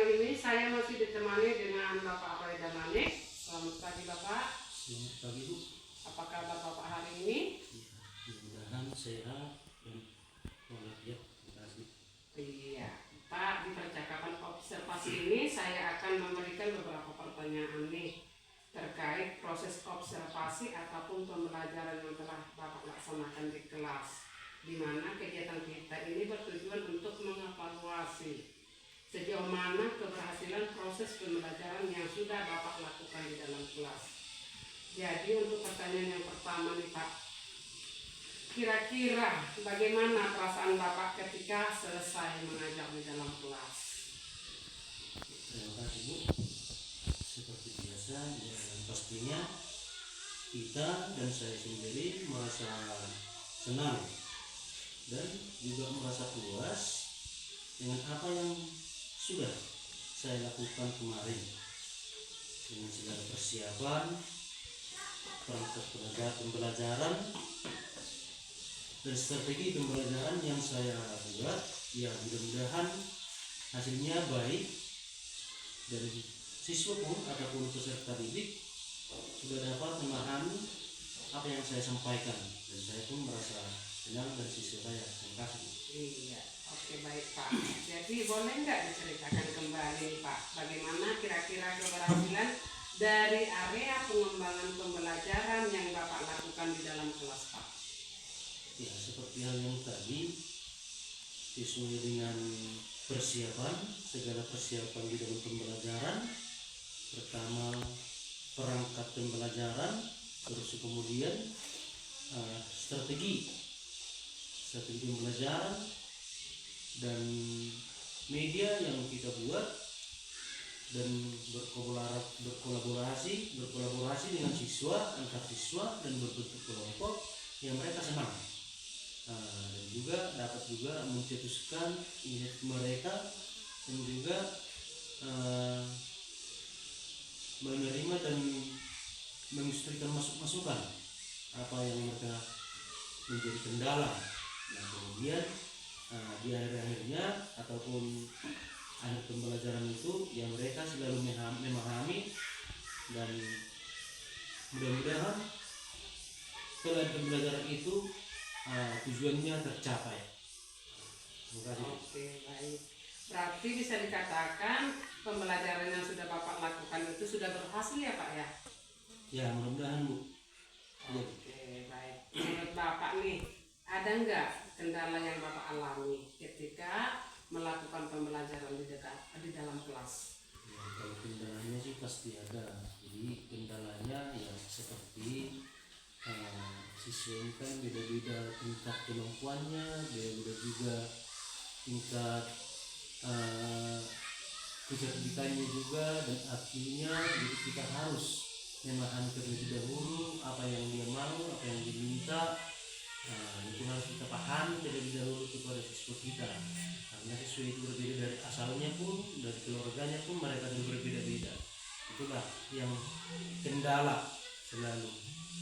kali ini saya masih ditemani dengan Bapak Roy Damane. Selamat pagi Bapak. Selamat pagi Bu. Apa kabar Bapak hari ini? Ya, mudah-mudahan sehat dan walafiat. Terima kasih. Iya Pak, di percakapan observasi ini saya akan memberikan beberapa pertanyaan nih terkait proses observasi ataupun pembelajaran yang telah Bapak laksanakan di kelas, di mana kegiatan kita ini bertujuan untuk mengevaluasi sejauh mana keberhasilan proses pembelajaran yang sudah Bapak lakukan di dalam kelas. Jadi untuk pertanyaan yang pertama nih Pak, kira-kira bagaimana perasaan Bapak ketika selesai mengajar di dalam kelas? Terima kasih Bu. Seperti biasa, ya, pastinya kita dan saya sendiri merasa senang dan juga merasa puas dengan apa yang sudah saya lakukan kemarin, dengan segala persiapan, perangkat pembelajaran dan strategi pembelajaran yang saya buat. Ya, mudah-mudahan hasilnya baik dan siswa pun ataupun peserta didik sudah dapat memahami apa yang saya sampaikan, dan saya pun merasa senang dan siswa saya. Terima kasih. Iya, oke baik Pak. Jadi boleh nggak diceritakan kembali Pak, bagaimana kira-kira keberhasilan dari area pengembangan pembelajaran yang Bapak lakukan di dalam kelas Pak? Ya, seperti hal yang tadi, sesuai dengan persiapan, segala persiapan di dalam pembelajaran. Pertama, perangkat pembelajaran, terus kemudian strategi pembelajaran dan media yang kita buat, dan berkolaborasi dengan siswa, antar siswa, dan berbentuk kelompok yang mereka senang. Dan juga dapat juga mencetuskan inisiatif mereka dan juga menerima dan menginstruksikan masukan apa yang mereka menjadi kendala. Nah, kemudian di akhir-akhirnya ataupun akhir pembelajaran itu yang mereka selalu memahami, dan mudah-mudahan setelah pembelajaran itu tujuannya tercapai. Terima kasih. Oke baik, berarti bisa dikatakan pembelajaran yang sudah Bapak lakukan itu sudah berhasil ya Pak ya? Ya, mudah-mudahan Bu. Oke baik, menurut Bapak nih, ada nggak kendala yang Bapak alami ketika melakukan pembelajaran di dalam kelas? Ya, kalau kendalanya sih pasti ada. Jadi kendalanya ya seperti siswa ini kan beda-beda tingkat kemampuannya, beda-beda juga tingkat kecerdikannya juga dan artinya. Jadi kita harus memahami terlebih dahulu apa yang dia mau, apa yang diminta. Itu harus kita pahami terlebih dahulu kepada siswa kita, karena siswa itu berbeda dari asalnya pun, dari keluarganya pun mereka juga berbeda-beda. Itulah yang kendala selalu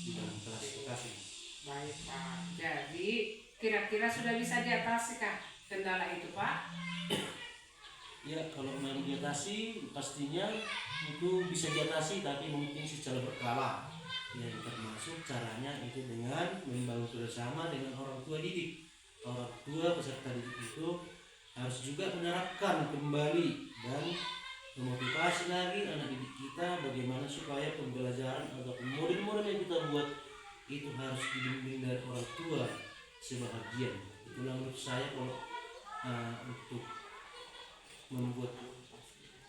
di dalam kelas edukasi. Baik Pak, jadi kira-kira sudah bisa diatasi kah kendala itu Pak? Ya, kalau mau diatasi pastinya itu bisa diatasi, tapi mungkin secara berkala. Yang termasuk caranya itu dengan membangun kerjasama dengan orang tua didik. Orang tua peserta didik itu harus juga menerapkan kembali dan memotivasi lagi anak didik kita bagaimana supaya pembelajaran atau model-model yang kita buat itu harus dibimbing dari orang tua sebahagian. Itulah menurut saya kalau untuk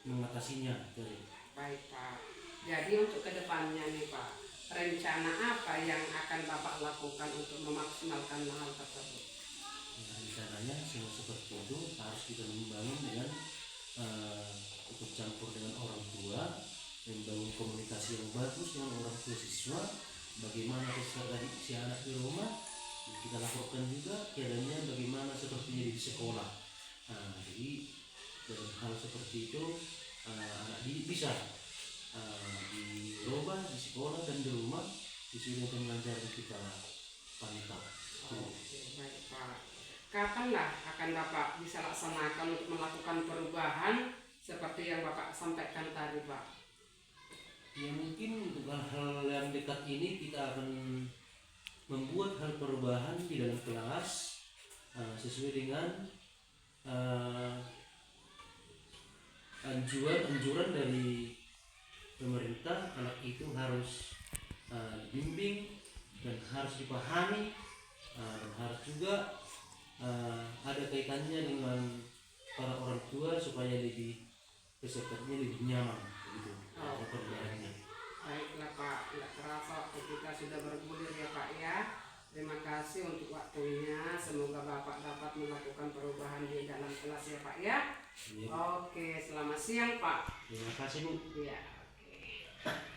mengatasinya tadi. Baik Pak, jadi untuk kedepannya nih Pak, rencana apa yang akan Bapak lakukan untuk memaksimalkan hal tersebut? Ya, rencananya seperti itu harus kita membangun dengan ikut campur dengan orang tua, membangun komunikasi yang bagus dengan orang tua siswa. Bagaimana peserta si anak di rumah, kita lakukan juga keadaannya bagaimana sepertinya di sekolah. Jadi dalam hal seperti itu anak didik bisa dirubah di sekolah dan di rumah sesuai dengan pembelajaran kita pantau. Oke, baik Pak. Kapan lah akan Bapak bisa laksanakan untuk melakukan perubahan seperti yang Bapak sampaikan tadi, Pak? Ya mungkin untuk hal-hal yang dekat ini kita akan membuat hal perubahan di dalam kelas sesuai dengan anjuran dari pemerintah. Anak itu harus dibimbing dan harus dipahami dan harus juga ada kaitannya dengan para orang tua supaya lebih pesertanya lebih nyaman gitu. Perubahannya. Baiklah Pak, tidak terasa waktu kita sudah bergulir ya Pak ya. Terima kasih untuk waktunya. Semoga Bapak dapat melakukan perubahan di dalam kelas ya Pak ya. Ya. Oke, selamat siang Pak. Terima kasih Bu. Ya, oke.